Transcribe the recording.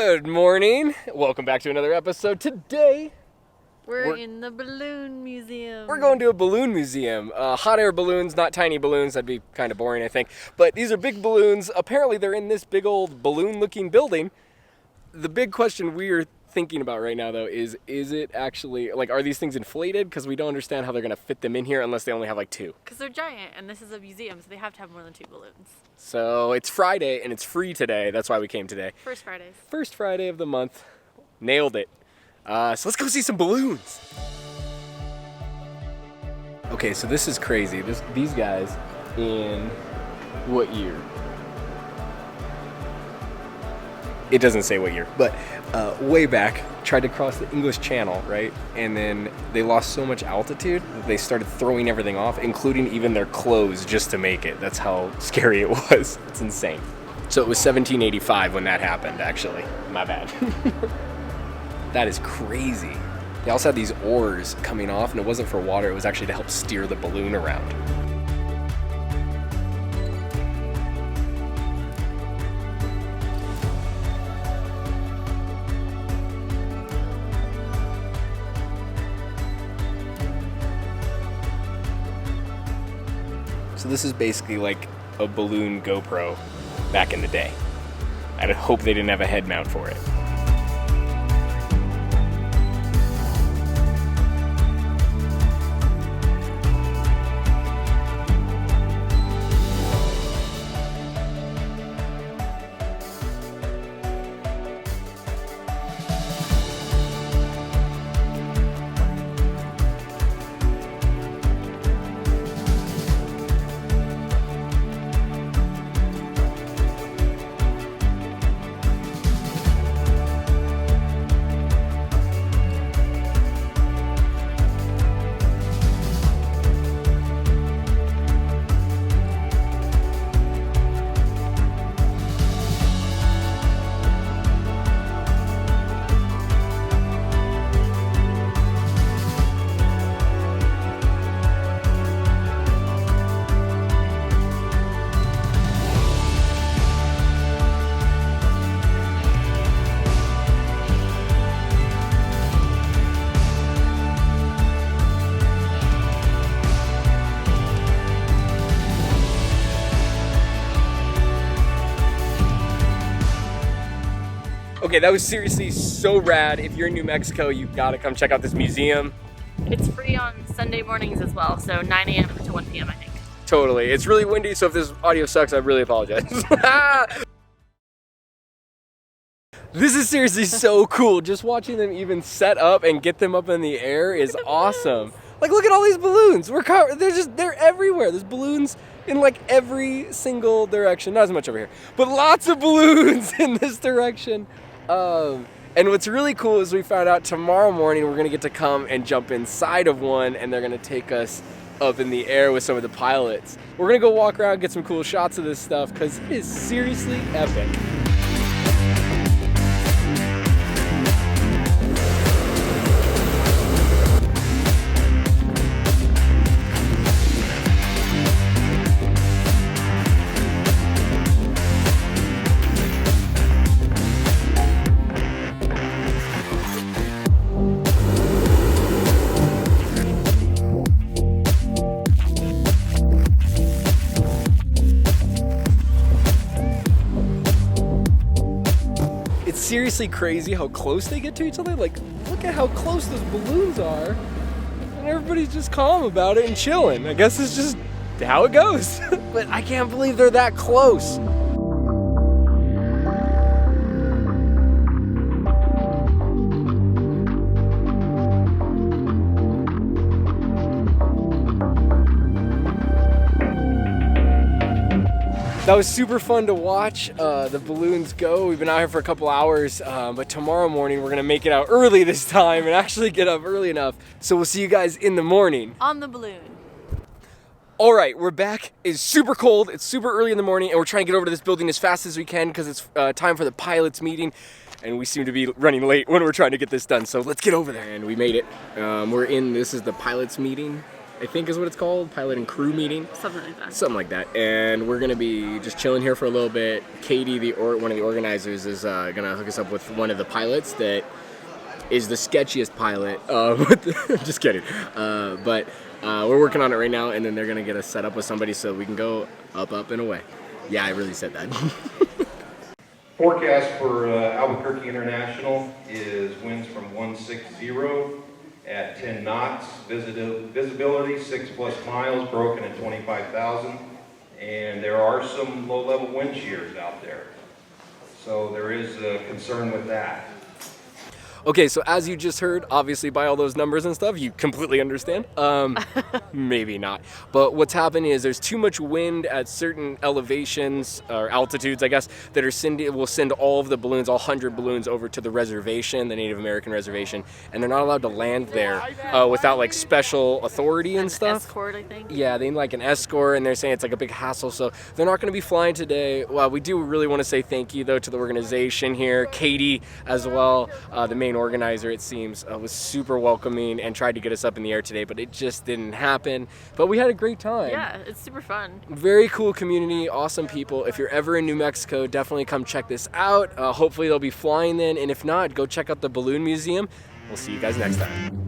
Good morning. Welcome back to another episode. Today, we're in the balloon museum. We're going to a balloon museum. Hot air balloons, not tiny balloons. That'd be kind of boring, I think. But these are big balloons. Apparently, they're in this big old balloon-looking building. The big question we're thinking about right now, though, is it actually, are these things inflated? Because we don't understand how they're going to fit them in here unless they only have, two. Because they're giant, and this is a museum, so they have to have more than 2 balloons. So, it's Friday, and it's free today. That's why we came today. First Fridays. First Friday of the month. Nailed it. So let's go see some balloons. Okay, so this is crazy. These guys in what year? It doesn't say what year, but way back, tried to cross the English Channel, right? And then they lost so much altitude that they started throwing everything off, including even their clothes, just to make it. That's how scary it was. It's insane. So it was 1785 when that happened, actually. My bad. That is crazy. They also had these oars coming off, and it wasn't for water, it was actually to help steer the balloon around. So this is basically like a balloon GoPro back in the day. I would hope they didn't have a head mount for it. Okay, that was seriously so rad. If you're in New Mexico, you've got to come check out this museum. It's free on Sunday mornings as well, so 9 a.m. to 1 p.m. I think. Totally. It's really windy, so if this audio sucks, I really apologize. This is seriously so cool. Just watching them even set up and get them up in the air is awesome. Look at all these balloons. They're everywhere. There's balloons in every single direction. Not as much over here, but lots of balloons in this direction. And what's really cool is we found out tomorrow morning we're gonna get to come and jump inside of one, and they're gonna take us up in the air with some of the pilots. We're gonna go walk around, get some cool shots of this stuff, because it is seriously epic. Seriously crazy how close they get to each other. Look at how close those balloons are, and everybody's just calm about it and chilling. I guess it's just how it goes. But I can't believe they're that close. That was super fun to watch the balloons go. We've been out here for a couple hours, but tomorrow morning we're gonna make it out early this time and actually get up early enough. So we'll see you guys in the morning. On the balloon. All right, we're back. It's super cold, it's super early in the morning, and we're trying to get over to this building as fast as we can because it's time for the pilots meeting. and we seem to be running late when we're trying to get this done. So let's get over there. And we made it. This is the pilots meeting. I think is what it's called, pilot and crew meeting. Something like that. Something like that. And we're gonna be just chilling here for a little bit. Katie, one of the organizers, is gonna hook us up with one of the pilots that is the sketchiest pilot. Just kidding. But we're working on it right now, and then they're gonna get us set up with somebody so we can go up and away. Yeah, I really said that. Forecast for Albuquerque International is winds from 160 at 10 knots, visibility 6+ miles, broken at 25,000, and there are some low-level wind shears out there. So there is a concern with that. Okay, so as you just heard, obviously by all those numbers and stuff, you completely understand. Maybe not. But what's happening is there's too much wind at certain elevations, or altitudes, I guess, that will send all of the balloons, all 100 balloons, over to the reservation, the Native American reservation, and they're not allowed to land there without like special authority and stuff. Escort, I think. Yeah, they need like an escort, and they're saying it's like a big hassle, so they're not going to be flying today. Well, we do really want to say thank you, though, to the organization here, Katie as well, the main organizer, it seems, was super welcoming and tried to get us up in the air today, but it just didn't happen. But we had a great time. Yeah, it's super fun. Very cool community, awesome people. If you're ever in New Mexico, definitely come check this out. Hopefully they'll be flying then, and if not, go check out the Balloon Museum. We'll see you guys next time.